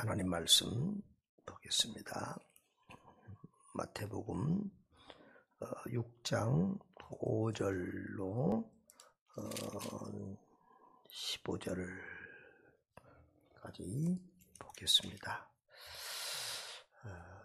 하나님 말씀 보겠습니다. 마태복음 6장 5절로 15절까지 보겠습니다.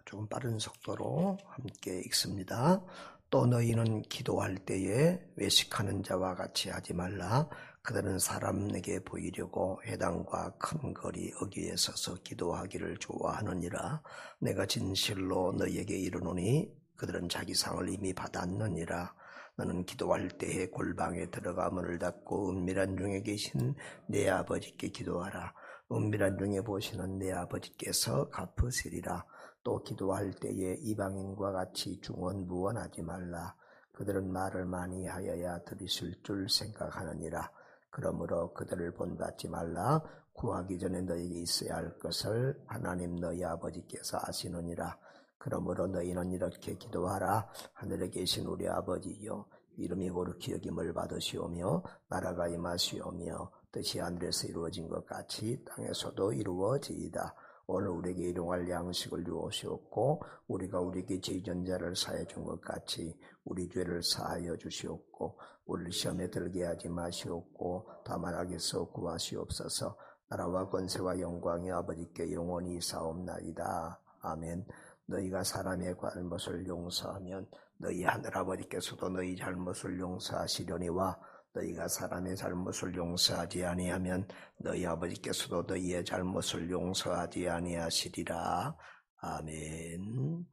조금 빠른 속도로 함께 읽습니다. 또 너희는 기도할 때에 외식하는 자와 같이 하지 말라. 그들은 사람에게 보이려고 회당과 큰 거리 어귀에 서서 기도하기를 좋아하느니라. 내가 진실로 너희에게 이르노니 그들은 자기 상을 이미 받았느니라. 너는 기도할 때에 골방에 들어가 문을 닫고 은밀한 중에 계신 내 아버지께 기도하라. 은밀한 중에 보시는 내 아버지께서 갚으시리라. 또 기도할 때에 이방인과 같이 중언부언하지 말라. 그들은 말을 많이 하여야 들으실 줄 생각하느니라. 그러므로 그들을 본받지 말라. 구하기 전에 너희에게 있어야 할 것을 하나님 너희 아버지께서 아시느니라. 그러므로 너희는 이렇게 기도하라. 하늘에 계신 우리 아버지여, 이름이 거룩히 여김을 받으시오며 나라가 임하시오며 뜻이 하늘에서 이루어진 것 같이 땅에서도 이루어지이다. 오늘 우리에게 일용할 양식을 주옵시옵고 우리가 우리에게 죄진 자를 사하여 준 것 같이 우리 죄를 사하여 주시옵고 우리를 시험에 들게 하지 마시옵고 다만 악에서 구하시옵소서. 나라와 권세와 영광이 아버지께 영원히 사옵나이다. 아멘. 너희가 사람의 잘못을 용서하면 너희 하늘아버지께서도 너희 잘못을 용서하시려니와 너희가 사람의 잘못을 용서하지 아니하면 너희 아버지께서도 너희의 잘못을 용서하지 아니하시리라. 아멘.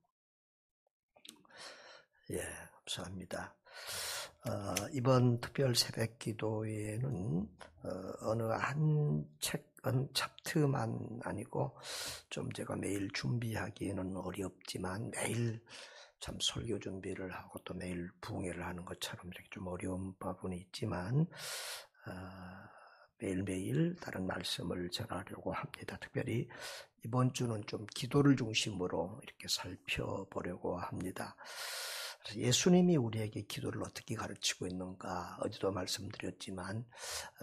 감사합니다. 이번 특별 새벽 기도회는 어느 한 챕터만 아니고 좀 제가 매일 준비하기에는 어렵지만 매일 참 설교 준비를 하고 또 매일 부흥회를 하는 것처럼 이렇게 좀 어려운 부분이 있지만 매일매일 다른 말씀을 전하려고 합니다. 특별히 이번 주는 좀 기도를 중심으로 이렇게 살펴보려고 합니다. 예수님이 우리에게 기도를 어떻게 가르치고 있는가 어제도 말씀드렸지만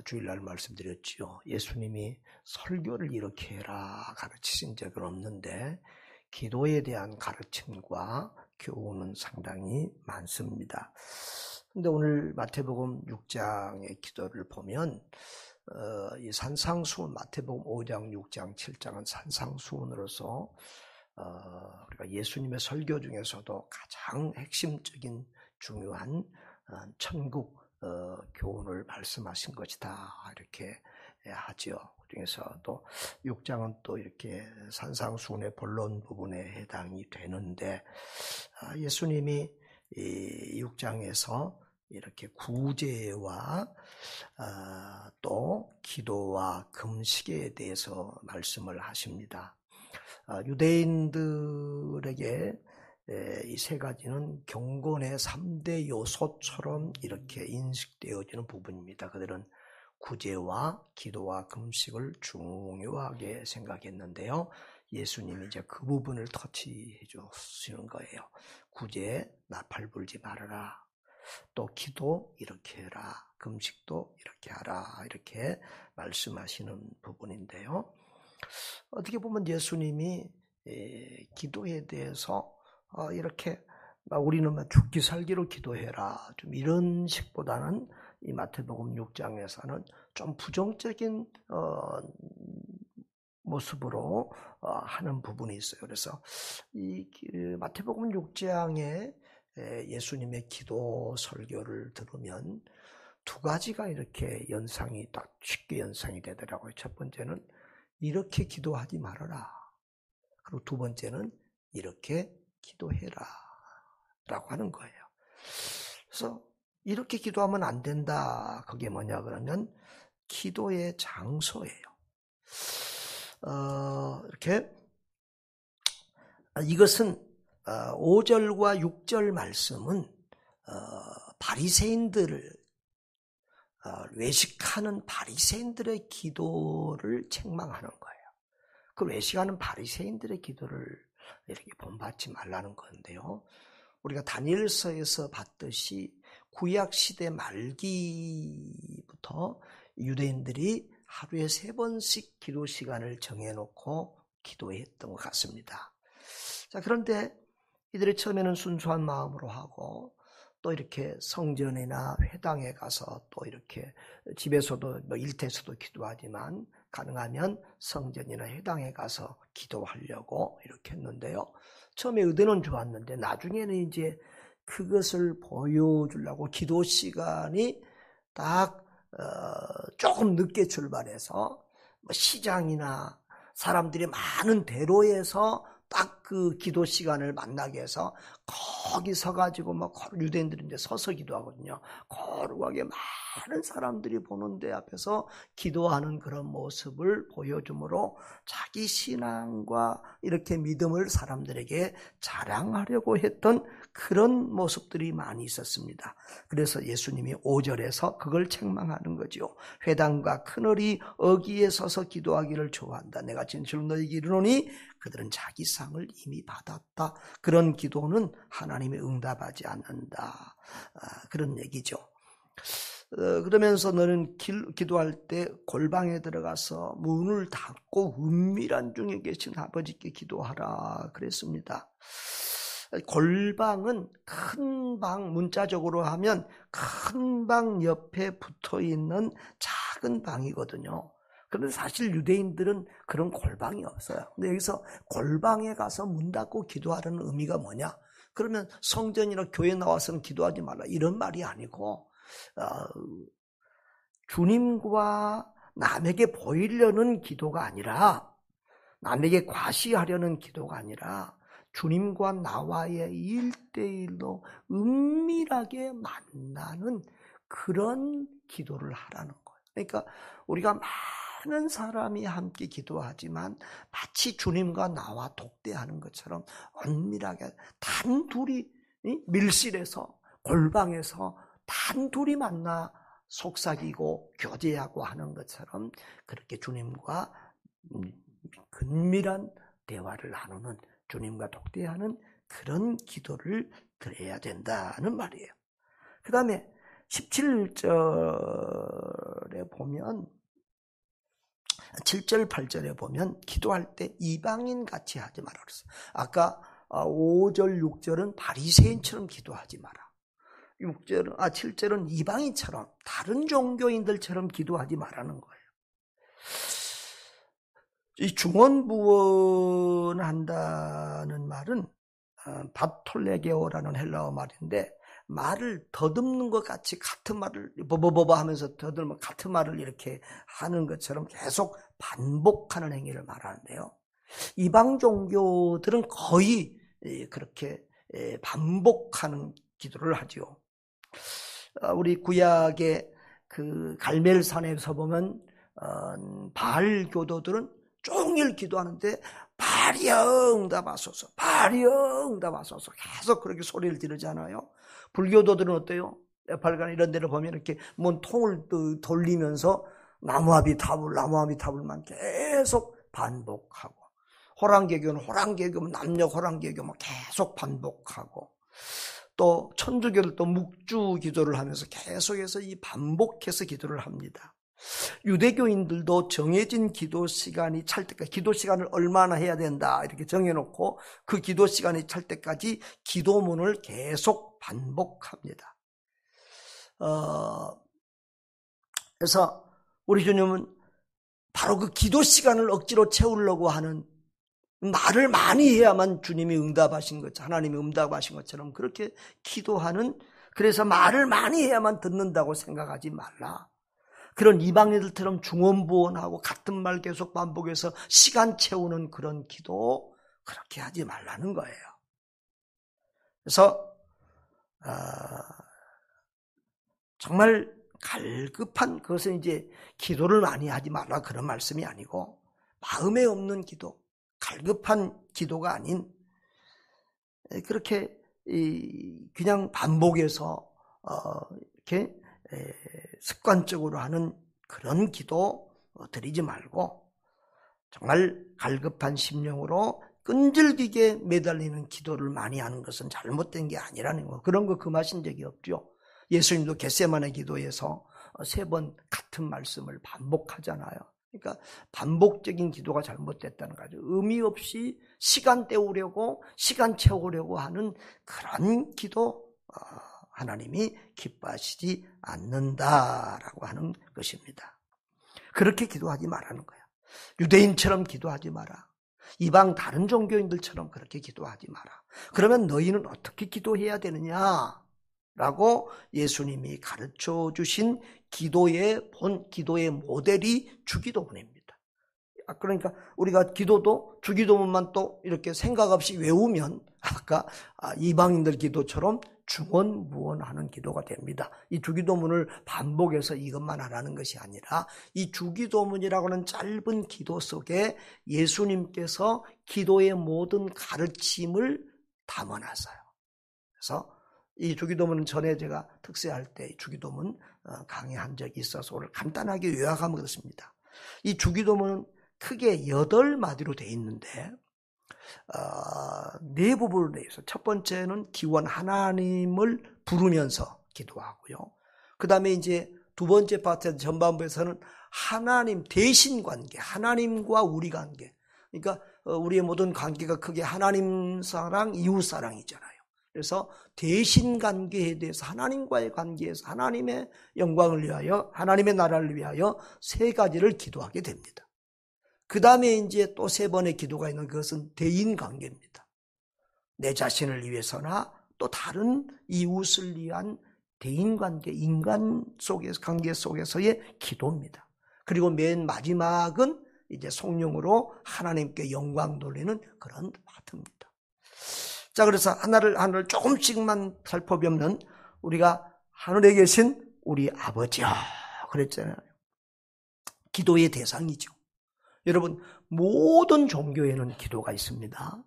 주일날 말씀드렸지요. 예수님이 설교를 이렇게 해라 가르치신 적은 없는데 기도에 대한 가르침과 교훈은 상당히 많습니다. 근데 오늘 마태복음 6장의 기도를 보면 이 산상수훈, 마태복음 5장, 6장, 7장은 산상수훈으로서 우리가 예수님의 설교 중에서도 가장 핵심적인 중요한 천국 교훈을 말씀하신 것이다 이렇게 하죠. 그중에서 또 6장은 또 이렇게 산상수훈의 본론 부분에 해당이 되는데 예수님이 이 6장에서 이렇게 구제와 또 기도와 금식에 대해서 말씀을 하십니다. 유대인들에게 이 세 가지는 경건의 3대 요소처럼 이렇게 인식되어지는 부분입니다. 그들은 구제와 기도와 금식을 중요하게 생각했는데요. 예수님이 이제 그 부분을 터치해 주시는 거예요. 구제, 나팔 불지 말아라. 또 기도 이렇게 해라. 금식도 이렇게 하라. 이렇게 말씀하시는 부분인데요. 어떻게 보면 예수님이 기도에 대해서 이렇게 우리는 죽기 살기로 기도해라. 좀 이런 식보다는 이 마태복음 6장에서는 좀 부정적인 모습으로 하는 부분이 있어요. 그래서 이 마태복음 6장에 예수님의 기도 설교를 들으면 두 가지가 이렇게 연상이 딱 쉽게 연상이 되더라고요. 첫 번째는 이렇게 기도하지 말아라. 그리고 두 번째는 이렇게 기도해라 라고 하는 거예요. 그래서 이렇게 기도하면 안 된다. 그게 뭐냐 그러면 기도의 장소예요. 이렇게 이것은 5절과 6절 말씀은 바리새인들을 외식하는 바리새인들의 기도를 책망하는 거예요. 그 외식하는 바리새인들의 기도를 이렇게 본받지 말라는 건데요. 우리가 다니엘서에서 봤듯이 구약 시대 말기부터 유대인들이 하루에 3번씩 기도 시간을 정해놓고 기도했던 것 같습니다. 자, 그런데 이들이 처음에는 순수한 마음으로 하고 또 이렇게 성전이나 회당에 가서 또 이렇게 집에서도 뭐 일터에서도 기도하지만 가능하면 성전이나 회당에 가서 기도하려고 이렇게 했는데요. 처음에 의도는 좋았는데 나중에는 이제 그것을 보여주려고 기도 시간이 딱 조금 늦게 출발해서 뭐 시장이나 사람들이 많은 대로에서 딱 그 기도 시간을 만나게 해서 거기 서가지고 막 유대인들이 이제 서서 기도하거든요. 거룩하게 많은 사람들이 보는 데 앞에서 기도하는 그런 모습을 보여주므로 자기 신앙과 이렇게 믿음을 사람들에게 자랑하려고 했던 그런 모습들이 많이 있었습니다. 그래서 예수님이 5절에서 그걸 책망하는 거죠. 회당과 그늘이 어귀에 서서 기도하기를 좋아한다. 내가 진실로 너희에게 이르노니 그들은 자기 상을 이미 받았다. 그런 기도는 하나님이 응답하지 않는다. 그런 얘기죠. 그러면서 너는 기도할 때 골방에 들어가서 문을 닫고 은밀한 중에 계신 아버지께 기도하라 그랬습니다. 골방은 큰 방, 문자적으로 하면 큰 방 옆에 붙어있는 작은 방이거든요. 그런데 사실 유대인들은 그런 골방이 없어요. 근데 여기서 골방에 가서 문 닫고 기도하라는 의미가 뭐냐? 그러면 성전이나 교회 나와서는 기도하지 말라 이런 말이 아니고 주님과 남에게 보이려는 기도가 아니라 남에게 과시하려는 기도가 아니라 주님과 나와의 1대1로 은밀하게 만나는 그런 기도를 하라는 거예요. 그러니까 우리가 많은 사람이 함께 기도하지만 마치 주님과 나와 독대하는 것처럼 은밀하게 단둘이 밀실에서 골방에서 단둘이 만나 속삭이고 교제하고 하는 것처럼 그렇게 주님과 은밀한 대화를 나누는 주님과 독대하는 그런 기도를 드려야 된다는 말이에요. 그 다음에 17절에 보면 7절 8절에 보면 기도할 때 이방인 같이 하지 마라 그랬어요. 아까 5절 6절은 바리새인처럼 기도하지 마라. 7절은 이방인처럼 다른 종교인들처럼 기도하지 말라는 거예요. 이 중언부언한다는 말은 바톨레게오라는 헬라어 말인데 말을 더듬는 것 같이 같은 말을 버버버버 하면서 더듬으면 같은 말을 이렇게 하는 것처럼 계속 반복하는 행위를 말하는데요. 이방 종교들은 거의 그렇게 반복하는 기도를 하죠. 우리 구약의 그 갈멜산에서 보면 바알 교도들은 종일 기도하는데 발이여 응답하소서, 발이여 응답하소서 계속 그렇게 소리를 지르잖아요. 불교도들은 어때요? 네팔간 이런 데를 보면 이렇게 뭔 통을 돌리면서 나무아비타불만 계속 반복하고, 호랑개교는 남녀 호랑개교 계속 반복하고, 또 천주교도 묵주 기도를 하면서 계속해서 이 반복해서 기도를 합니다. 유대교인들도 정해진 기도 시간이 찰 때까지, 기도 시간을 얼마나 해야 된다 이렇게 정해놓고 그 기도 시간이 찰 때까지 기도문을 계속 반복합니다. 그래서 우리 주님은 바로 그 기도 시간을 억지로 채우려고 하는, 말을 많이 해야만 주님이 응답하신 것, 하나님이 응답하신 것처럼 그렇게 기도하는, 그래서 말을 많이 해야만 듣는다고 생각하지 말라. 그런 이방인들처럼 중언부언하고 같은 말 계속 반복해서 시간 채우는 그런 기도 그렇게 하지 말라는 거예요. 그래서 정말 갈급한, 그것은 이제 기도를 많이 하지 말라 그런 말씀이 아니고 마음에 없는 기도, 갈급한 기도가 아닌 그렇게 그냥 반복해서 이렇게 습관적으로 하는 그런 기도 드리지 말고 정말 갈급한 심령으로 끈질기게 매달리는 기도를 많이 하는 것은 잘못된 게 아니라는 거. 그런 거 금하신 적이 없죠. 예수님도 겟세마네 기도에서 3번 같은 말씀을 반복하잖아요. 그러니까 반복적인 기도가 잘못됐다는 거죠. 의미 없이 시간 때우려고 시간 채우려고 하는 그런 기도 하나님이 기뻐하시지 않는다라고 하는 것입니다. 그렇게 기도하지 말라는 거야. 유대인처럼 기도하지 마라. 이방 다른 종교인들처럼 그렇게 기도하지 마라. 그러면 너희는 어떻게 기도해야 되느냐라고 예수님이 가르쳐 주신 기도의 모델이 주기도문입니다. 그러니까 우리가 기도도 주기도문만 또 이렇게 생각 없이 외우면 아까 이방인들 기도처럼 중언무언하는 기도가 됩니다. 이 주기도문을 반복해서 이것만 하라는 것이 아니라 이 주기도문이라고 하는 짧은 기도 속에 예수님께서 기도의 모든 가르침을 담아놨어요. 그래서 이 주기도문은 전에 제가 특세할 때 주기도문 강의한 적이 있어서 오늘 간단하게 요약하면 그렇습니다. 이 주기도문은 크게 8마디로 되어 있는데 네 부분으로 되어 있어요. 첫 번째는 기원 하나님을 부르면서 기도하고요. 그 다음에 이제 두 번째 파트 전반부에서는 하나님 대신 관계, 하나님과 우리 관계. 그러니까 우리의 모든 관계가 크게 하나님 사랑, 이웃 사랑이잖아요. 그래서 대신 관계에 대해서 하나님과의 관계에서 하나님의 영광을 위하여, 하나님의 나라를 위하여 3가지를 기도하게 됩니다. 그 다음에 이제 또 3번의 기도가 있는 그것은 대인 관계입니다. 내 자신을 위해서나 또 다른 이웃을 위한 대인 관계, 인간 속에서, 관계 속에서의 기도입니다. 그리고 맨 마지막은 이제 성령으로 하나님께 영광 돌리는 그런 파트입니다. 자, 그래서 하나를 조금씩만 살펴보면 우리가 하늘에 계신 우리 아버지요 그랬잖아요. 기도의 대상이죠. 여러분, 모든 종교에는 기도가 있습니다.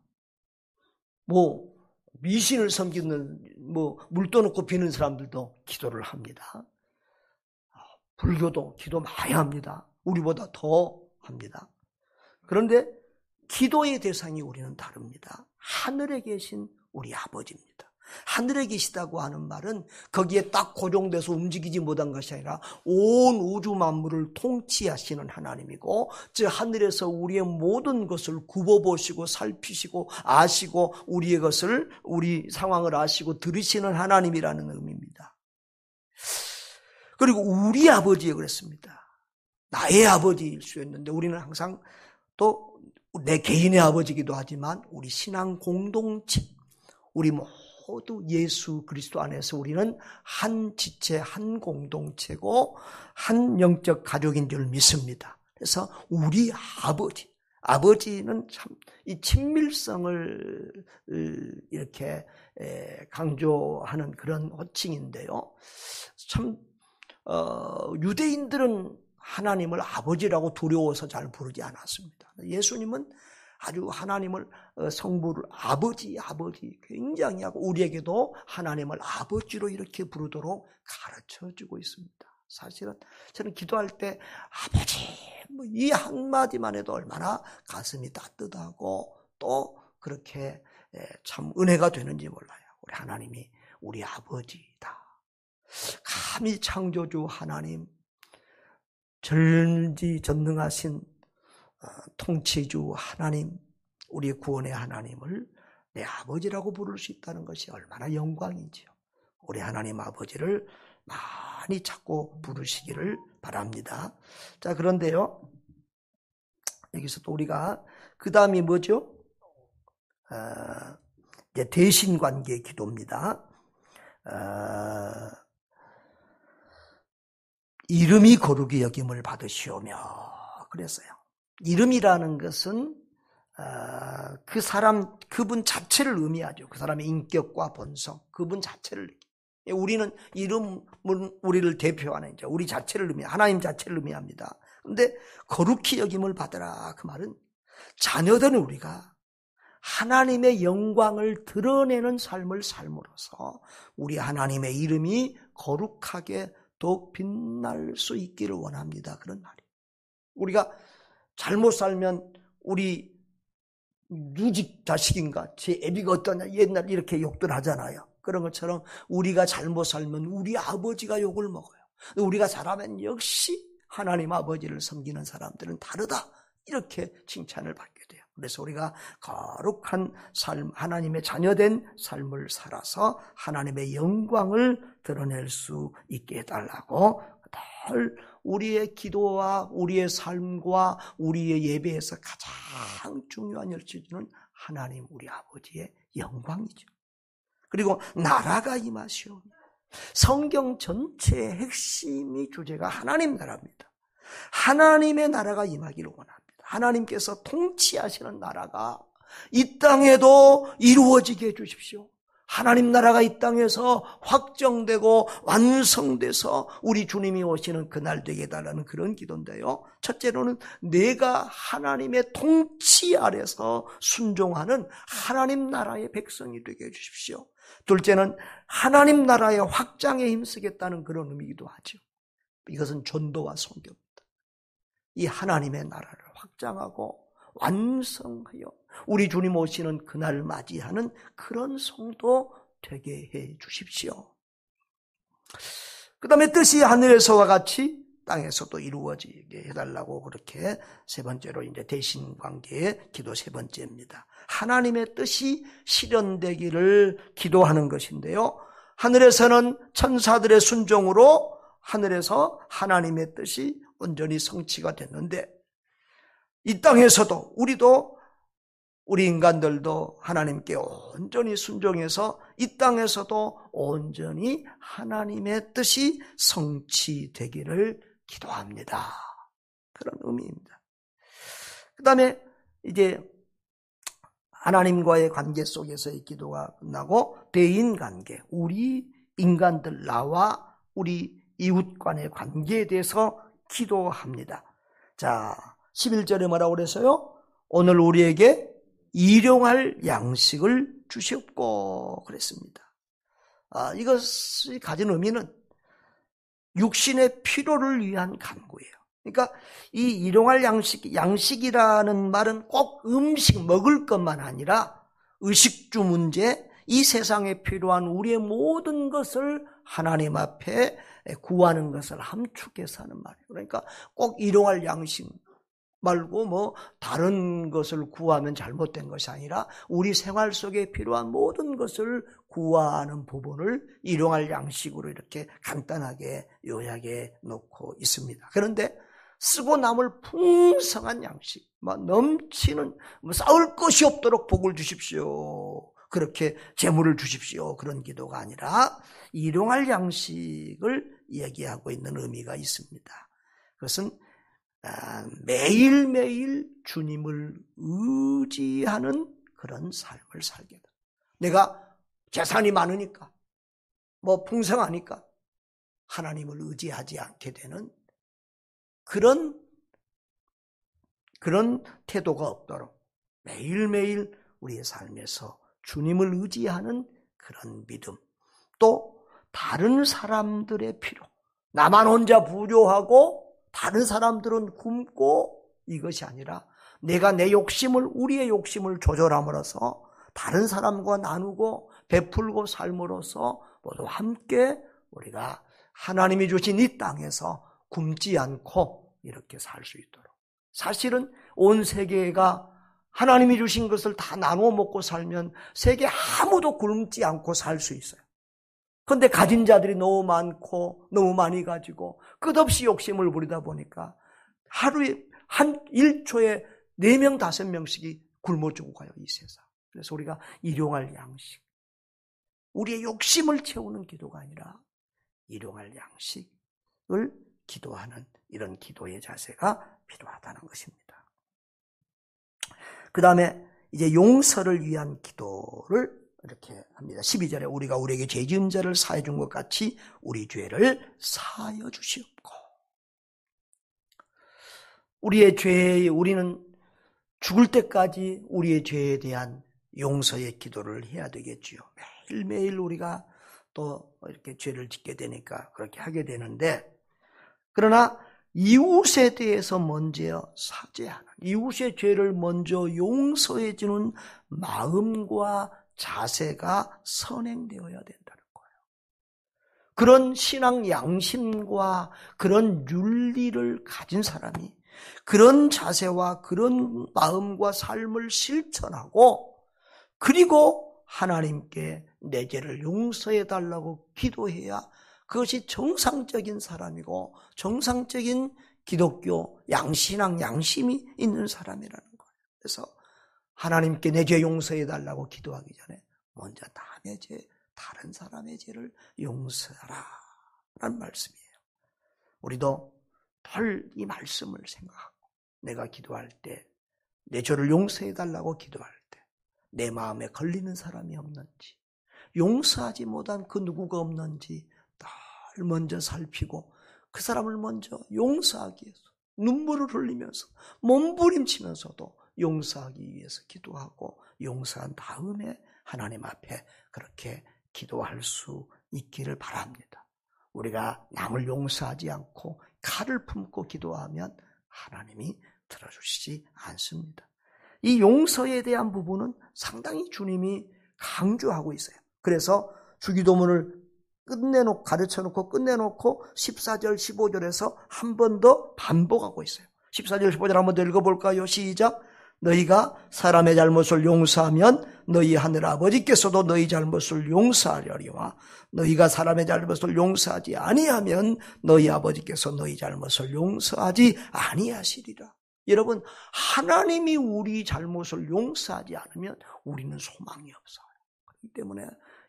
미신을 섬기는, 물도 넣고 비는 사람들도 기도를 합니다. 불교도 기도 많이 합니다. 우리보다 더 합니다. 그런데 기도의 대상이 우리는 다릅니다. 하늘에 계신 우리 아버지입니다. 하늘에 계시다고 하는 말은 거기에 딱 고정돼서 움직이지 못한 것이 아니라 온 우주 만물을 통치하시는 하나님이고, 즉 하늘에서 우리의 모든 것을 굽어보시고 살피시고 아시고 우리 상황을 아시고 들으시는 하나님이라는 의미입니다. 그리고 우리 아버지에 그랬습니다. 나의 아버지일 수 있는데 우리는 항상 또 내 개인의 아버지이기도 하지만 우리 신앙 공동체, 우리 모두 예수 그리스도 안에서 우리는 한 지체, 한 공동체고 한 영적 가족인 줄 믿습니다. 그래서 우리 아버지는 참 이 친밀성을 이렇게 강조하는 그런 호칭인데요. 참 유대인들은 하나님을 아버지라고 두려워서 잘 부르지 않았습니다. 예수님은 아주 하나님을 성부를 아버지 굉장히 하고 우리에게도 하나님을 아버지로 이렇게 부르도록 가르쳐주고 있습니다. 사실은 저는 기도할 때 아버지 이 한마디만 해도 얼마나 가슴이 따뜻하고 또 그렇게 참 은혜가 되는지 몰라요. 우리 하나님이 우리 아버지다. 감히 창조주 하나님, 전지전능하신 통치주 하나님, 우리의 구원의 하나님을 내 아버지라고 부를 수 있다는 것이 얼마나 영광이지요. 우리 하나님 아버지를 많이 찾고 부르시기를 바랍니다. 자, 그런데요, 여기서 또 우리가 그 다음이 뭐죠? 이제 대신관계 기도입니다. 이름이 거룩히 여김을 받으시오며 그랬어요. 이름이라는 것은 그분 자체를 의미하죠. 그 사람의 인격과 본성, 그분 자체를. 우리는 이름은 우리를 대표하는 이제 우리 자체를 하나님 자체를 의미합니다. 그런데 거룩히 여김을 받으라, 그 말은 자녀된 우리가 하나님의 영광을 드러내는 삶을 삶으로써 우리 하나님의 이름이 거룩하게 더욱 빛날 수 있기를 원합니다. 그런 말이에요. 우리가 잘못 살면 우리 누직 자식인가, 제 애비가 어떠냐, 옛날 이렇게 욕들 하잖아요. 그런 것처럼 우리가 잘못 살면 우리 아버지가 욕을 먹어요. 우리가 잘하면 역시 하나님 아버지를 섬기는 사람들은 다르다. 이렇게 칭찬을 받게 돼요. 그래서 우리가 거룩한 삶, 하나님의 자녀된 삶을 살아서 하나님의 영광을 드러낼 수 있게 해달라고 늘 우리의 기도와 우리의 삶과 우리의 예배에서 가장 중요한 열쇠는 하나님 우리 아버지의 영광이죠. 그리고 나라가 임하시오. 성경 전체의 핵심이 주제가 하나님 나라입니다. 하나님의 나라가 임하기를 원합니다. 하나님께서 통치하시는 나라가 이 땅에도 이루어지게 해주십시오. 하나님 나라가 이 땅에서 확정되고 완성돼서 우리 주님이 오시는 그날 되게 해달라는 그런 기도인데요. 첫째로는 내가 하나님의 통치 아래서 순종하는 하나님 나라의 백성이 되게 해주십시오. 둘째는 하나님 나라의 확장에 힘쓰겠다는 그런 의미이기도 하죠. 이것은 전도와 선교입니다. 이 하나님의 나라를 확장하고 완성하여 우리 주님 오시는 그날을 맞이하는 그런 성도 되게 해 주십시오. 그 다음에 뜻이 하늘에서와 같이 땅에서도 이루어지게 해달라고 그렇게 세 번째로 이제 대신 관계의 기도 세 번째입니다. 하나님의 뜻이 실현되기를 기도하는 것인데요. 하늘에서는 천사들의 순종으로 하늘에서 하나님의 뜻이 온전히 성취가 됐는데 이 땅에서도 우리 인간들도 하나님께 온전히 순종해서 이 땅에서도 온전히 하나님의 뜻이 성취되기를 기도합니다. 그런 의미입니다. 그 다음에 이제 하나님과의 관계 속에서의 기도가 끝나고 대인관계, 우리 인간들, 나와 우리 이웃 간의 관계에 대해서 기도합니다. 자, 11절에 뭐라고 그래서요? 오늘 우리에게 일용할 양식을 주시옵고 그랬습니다. 이것이 가진 의미는 육신의 필요를 위한 간구예요. 그러니까 이 일용할 양식이라는 말은 꼭 음식 먹을 것만 아니라 의식주 문제, 이 세상에 필요한 우리의 모든 것을 하나님 앞에 구하는 것을 함축해서 하는 말이에요. 그러니까 꼭 일용할 양식 말고 다른 것을 구하면 잘못된 것이 아니라 우리 생활 속에 필요한 모든 것을 구하는 부분을 일용할 양식으로 이렇게 간단하게 요약해 놓고 있습니다. 그런데 쓰고 남을 풍성한 양식, 넘치는 쌓을 것이 없도록 복을 주십시오. 그렇게 재물을 주십시오. 그런 기도가 아니라 일용할 양식을 얘기하고 있는 의미가 있습니다. 그것은 매일매일 주님을 의지하는 그런 삶을 살게 돼. 내가 재산이 많으니까, 풍성하니까 하나님을 의지하지 않게 되는 그런 태도가 없도록 매일매일 우리의 삶에서 주님을 의지하는 그런 믿음, 또 다른 사람들의 필요, 나만 혼자 부조하고 다른 사람들은 굶고 이것이 아니라 내가 우리의 욕심을 조절함으로써 다른 사람과 나누고 베풀고 삶으로써 모두 함께 우리가 하나님이 주신 이 땅에서 굶지 않고 이렇게 살 수 있도록. 사실은 온 세계가 하나님이 주신 것을 다 나눠 먹고 살면 세계 아무도 굶지 않고 살 수 있어요. 그런데 가진 자들이 너무 많고 너무 많이 가지고 끝없이 욕심을 부리다 보니까 하루에 1초에 4명 5명씩이 굶어 죽어가요, 이 세상. 그래서 우리가 일용할 양식, 우리의 욕심을 채우는 기도가 아니라 일용할 양식을 기도하는 이런 기도의 자세가 필요하다는 것입니다. 그 다음에 이제 용서를 위한 기도를 이렇게 합니다. 12절에 우리가 우리에게 죄 지은 자를 사해 준 것 같이 우리 죄를 사하여 주시옵고. 우리는 죽을 때까지 우리의 죄에 대한 용서의 기도를 해야 되겠지요. 매일매일 우리가 또 이렇게 죄를 짓게 되니까 그렇게 하게 되는데, 그러나 이웃에 대해서 먼저 사죄하는, 이웃의 죄를 먼저 용서해 주는 마음과 자세가 선행되어야 된다는 거예요. 그런 신앙 양심과 그런 윤리를 가진 사람이 그런 자세와 그런 마음과 삶을 실천하고 그리고 하나님께 내 죄를 용서해 달라고 기도해야 그것이 정상적인 사람이고 정상적인 기독교 신앙 양심이 있는 사람이라는 거예요. 그래서 하나님께 내 죄 용서해 달라고 기도하기 전에 먼저 남의 죄, 다른 사람의 죄를 용서하라 라는 말씀이에요. 우리도 늘 이 말씀을 생각하고 내가 기도할 때 내 죄를 용서해 달라고 기도할 때 내 마음에 걸리는 사람이 없는지 용서하지 못한 그 누구가 없는지 늘 먼저 살피고 그 사람을 먼저 용서하기 위해서 눈물을 흘리면서 몸부림치면서도 용서하기 위해서 기도하고 용서한 다음에 하나님 앞에 그렇게 기도할 수 있기를 바랍니다. 우리가 남을 용서하지 않고 칼을 품고 기도하면 하나님이 들어주시지 않습니다. 이 용서에 대한 부분은 상당히 주님이 강조하고 있어요. 그래서 주기도문을 가르쳐놓고 끝내놓고 14절 15절에서 한 번 더 반복하고 있어요. 14절 15절 한번 더 읽어볼까요? 시작. 너희가 사람의 잘못을 용서하면 너희 하늘 아버지께서도 너희 잘못을 용서하려니와 너희가 사람의 잘못을 용서하지 아니하면 너희 아버지께서 너희 잘못을 용서하지 아니하시리라. 여러분, 하나님이 우리 잘못을 용서하지 않으면 우리는 소망이 없어요. 그렇기 때문에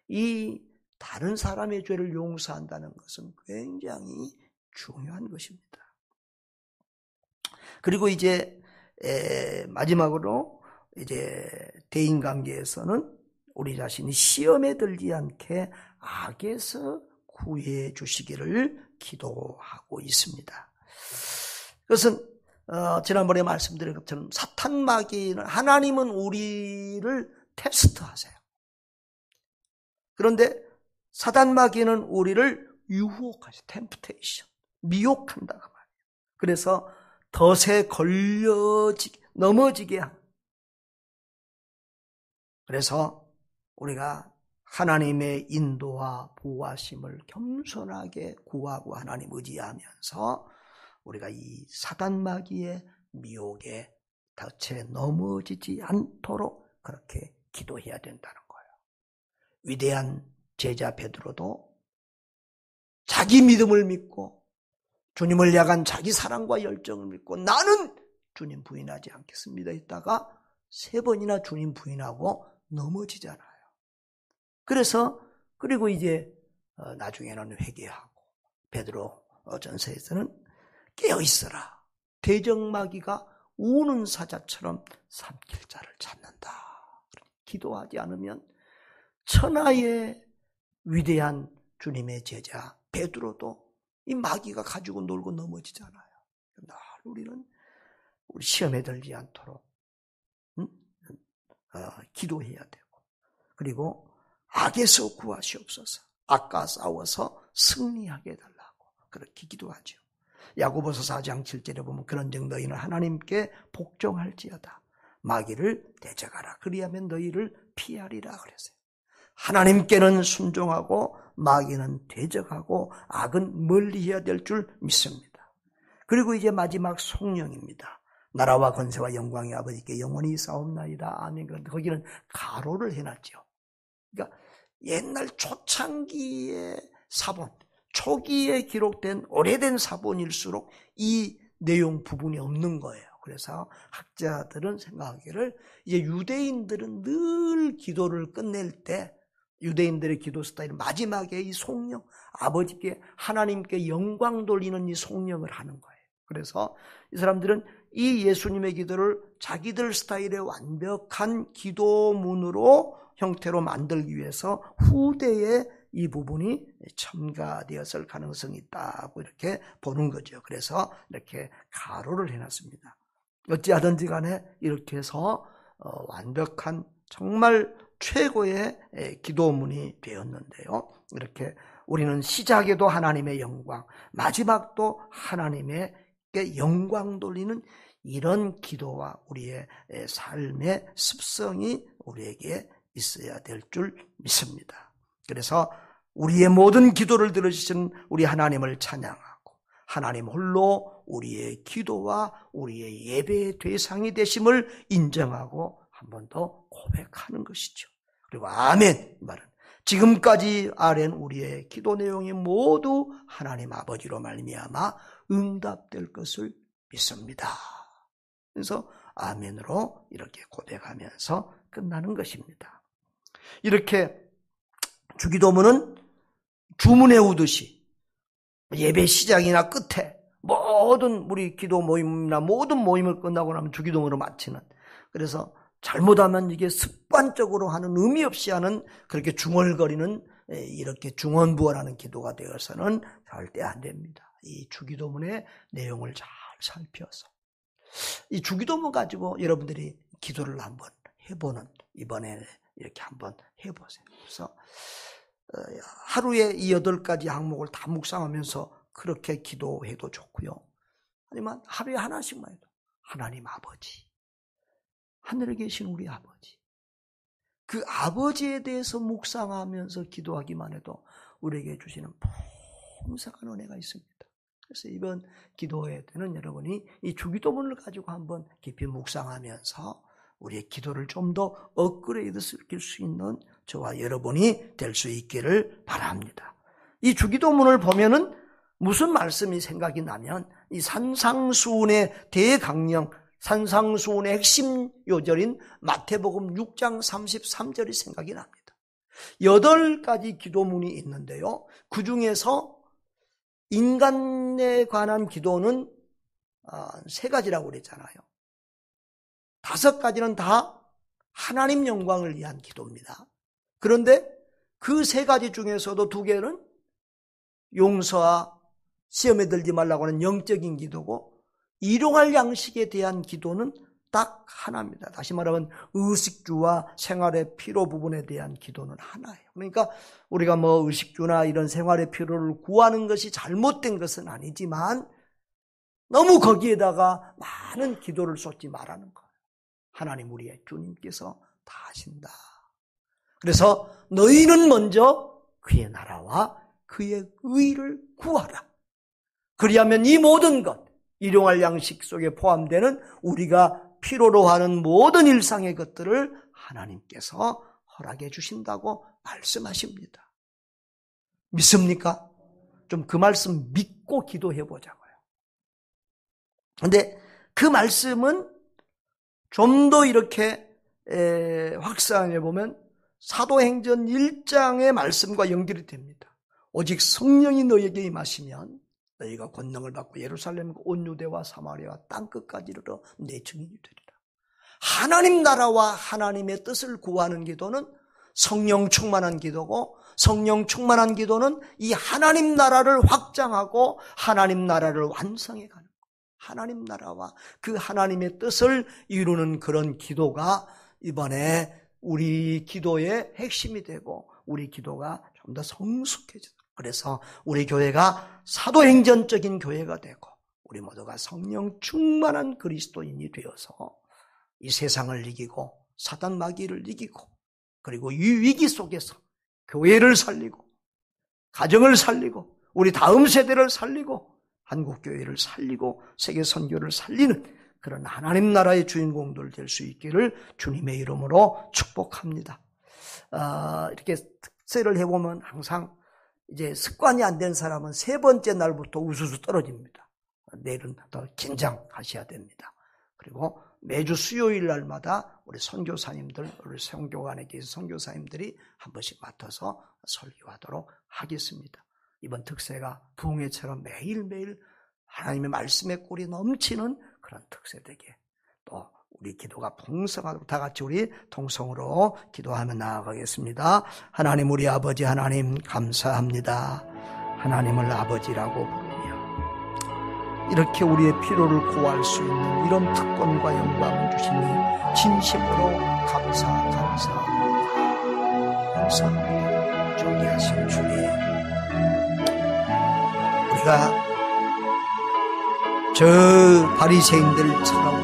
이 다른 사람의 죄를 용서한다는 것은 굉장히 중요한 것입니다. 그리고 이제 마지막으로 이제 대인관계에서는 우리 자신이 시험에 들지 않게 악에서 구해 주시기를 기도하고 있습니다. 그것은 지난번에 말씀드린 것처럼 사탄 마귀는 하나님은 우리를 테스트하세요. 그런데 사단 마귀는 우리를 유혹하세요. 템프테이션. 미혹한다고 말이에요. 그래서 덫에 넘어지게 하는. 그래서 우리가 하나님의 인도와 보호하심을 겸손하게 구하고 하나님 의지하면서 우리가 이 사단 마귀의 미혹에 덫에 넘어지지 않도록 그렇게 기도해야 된다는 거예요. 위대한 제자 베드로도 자기 믿음을 믿고 주님을 향한 자기 사랑과 열정을 믿고 나는 주님 부인하지 않겠습니다 했다가 3번이나 주님 부인하고 넘어지잖아요. 그리고 이제 나중에는 회개하고 베드로 전서에서는 깨어있어라. 대적마귀가 우는 사자처럼 삼킬 자를 찾는다. 기도하지 않으면 천하의 위대한 주님의 제자 베드로도 이 마귀가 가지고 놀고 넘어지잖아요. 늘 우리는 우리 시험에 들지 않도록 기도해야 되고 그리고 악에서 구하시옵소서. 악과 싸워서 승리하게 해달라고 그렇게 기도하죠. 야고보서 4장 7절에 보면 그런즉 너희는 하나님께 복종할지어다. 마귀를 대적하라. 그리하면 너희를 피하리라 그랬어요. 하나님께는 순종하고 마귀는 대적하고 악은 멀리해야 될 줄 믿습니다. 그리고 이제 마지막 송영입니다. 나라와 권세와 영광이 아버지께 영원히 싸움나이다. 아멘. 그런데 거기는 가로를 해놨죠. 그러니까 옛날 초창기의 사본, 초기에 기록된 오래된 사본일수록 이 내용 부분이 없는 거예요. 그래서 학자들은 생각하기를 이제 유대인들은 늘 기도를 끝낼 때 유대인들의 기도 스타일은 마지막에 이 송영, 아버지께 하나님께 영광 돌리는 이 송영을 하는 거예요. 그래서 이 사람들은 이 예수님의 기도를 자기들 스타일의 완벽한 기도문으로 형태로 만들기 위해서 후대에 이 부분이 첨가되었을 가능성이 있다고 이렇게 보는 거죠. 그래서 이렇게 가로를 해놨습니다. 어찌하든지 간에 이렇게 해서 완벽한 정말 최고의 기도문이 되었는데요. 이렇게 우리는 시작에도 하나님의 영광, 마지막도 하나님의 영광 돌리는 이런 기도와 우리의 삶의 습성이 우리에게 있어야 될 줄 믿습니다. 그래서 우리의 모든 기도를 들으시는 우리 하나님을 찬양하고 하나님 홀로 우리의 기도와 우리의 예배의 대상이 되심을 인정하고 한 번 더 고백하는 것이죠. 그리고 아멘 이 말은 지금까지 아랜 우리의 기도 내용이 모두 하나님 아버지로 말미암아 응답될 것을 믿습니다. 그래서 아멘으로 이렇게 고백하면서 끝나는 것입니다. 이렇게 주기도문은 주문해 오듯이 예배 시작이나 끝에 모든 우리 기도 모임이나 모든 모임을 끝나고 나면 주기도문으로 마치는, 그래서 잘못하면 이게 습관적으로 하는 의미 없이 하는 그렇게 중얼거리는 이렇게 중언부언하는 기도가 되어서는 절대 안 됩니다. 이 주기도문의 내용을 잘 살펴서 이 주기도문 가지고 여러분들이 기도를 한번 해보는, 이번에 이렇게 한번 해보세요. 그래서 하루에 이 8가지 항목을 다 묵상하면서 그렇게 기도해도 좋고요. 아니면 하루에 하나씩만 해도 하나님 아버지, 하늘에 계신 우리 아버지, 그 아버지에 대해서 묵상하면서 기도하기만 해도 우리에게 주시는 풍성한 은혜가 있습니다. 그래서 이번 기도회 때는 여러분이 이 주기도문을 가지고 한번 깊이 묵상하면서 우리의 기도를 좀 더 업그레이드 시킬 수 있는 저와 여러분이 될 수 있기를 바랍니다. 이 주기도문을 보면은 무슨 말씀이 생각이 나면 이 산상수훈의 대강령, 산상수훈의 핵심 요절인 마태복음 6장 33절이 생각이 납니다. 8가지 기도문이 있는데요. 그 중에서 인간에 관한 기도는 3가지라고 그랬잖아요. 5가지는 다 하나님 영광을 위한 기도입니다. 그런데 그 3가지 중에서도 2개는 용서와 시험에 들지 말라고 하는 영적인 기도고, 일용할 양식에 대한 기도는 딱 하나입니다. 다시 말하면 의식주와 생활의 필요 부분에 대한 기도는 하나예요. 그러니까 우리가 의식주나 이런 생활의 필요를 구하는 것이 잘못된 것은 아니지만 너무 거기에다가 많은 기도를 쏟지 말라는 거예요. 하나님 우리의 주님께서 다 하신다. 그래서 너희는 먼저 그의 나라와 그의 의를 구하라. 그리하면 이 모든 것, 일용할 양식 속에 포함되는 우리가 필요로 하는 모든 일상의 것들을 하나님께서 허락해 주신다고 말씀하십니다. 믿습니까? 좀 그 말씀 믿고 기도해 보자고요. 그런데 그 말씀은 좀 더 이렇게 확산해 보면 사도행전 1장의 말씀과 연결이 됩니다. 오직 성령이 너에게 임하시면 너희가 권능을 받고 예루살렘과 온 유대와 사마리아와 땅끝까지 이르러 내 증인이 되리라. 하나님 나라와 하나님의 뜻을 구하는 기도는 성령 충만한 기도고, 성령 충만한 기도는 이 하나님 나라를 확장하고 하나님 나라를 완성해 가는 거예요. 하나님 나라와 그 하나님의 뜻을 이루는 그런 기도가 이번에 우리 기도의 핵심이 되고 우리 기도가 좀 더 성숙해지도록, 그래서 우리 교회가 사도행전적인 교회가 되고 우리 모두가 성령 충만한 그리스도인이 되어서 이 세상을 이기고 사단 마귀를 이기고, 그리고 이 위기 속에서 교회를 살리고 가정을 살리고 우리 다음 세대를 살리고 한국교회를 살리고 세계 선교를 살리는 그런 하나님 나라의 주인공들 될 수 있기를 주님의 이름으로 축복합니다. 이렇게 특세를 해보면 항상 이제 습관이 안 된 사람은 3번째 날부터 우수수 떨어집니다. 내일은 더 긴장하셔야 됩니다. 그리고 매주 수요일 날마다 우리 선교사님들, 우리 선교관에 계신 선교사님들이 한 번씩 맡아서 설교하도록 하겠습니다. 이번 특세가 부흥회처럼 매일매일 하나님의 말씀의 꿀이 넘치는 그런 특세 되게, 또 우리 기도가 풍성하도록 다 같이 우리 통성으로 기도하며 나아가겠습니다. 하나님, 우리 아버지 하나님 감사합니다. 하나님을 아버지라고 부르며 이렇게 우리의 필요를 구할 수 있는 이런 특권과 영광을 주시니 진심으로 감사합니다. 존귀하신 주님, 우리가 저 바리새인들처럼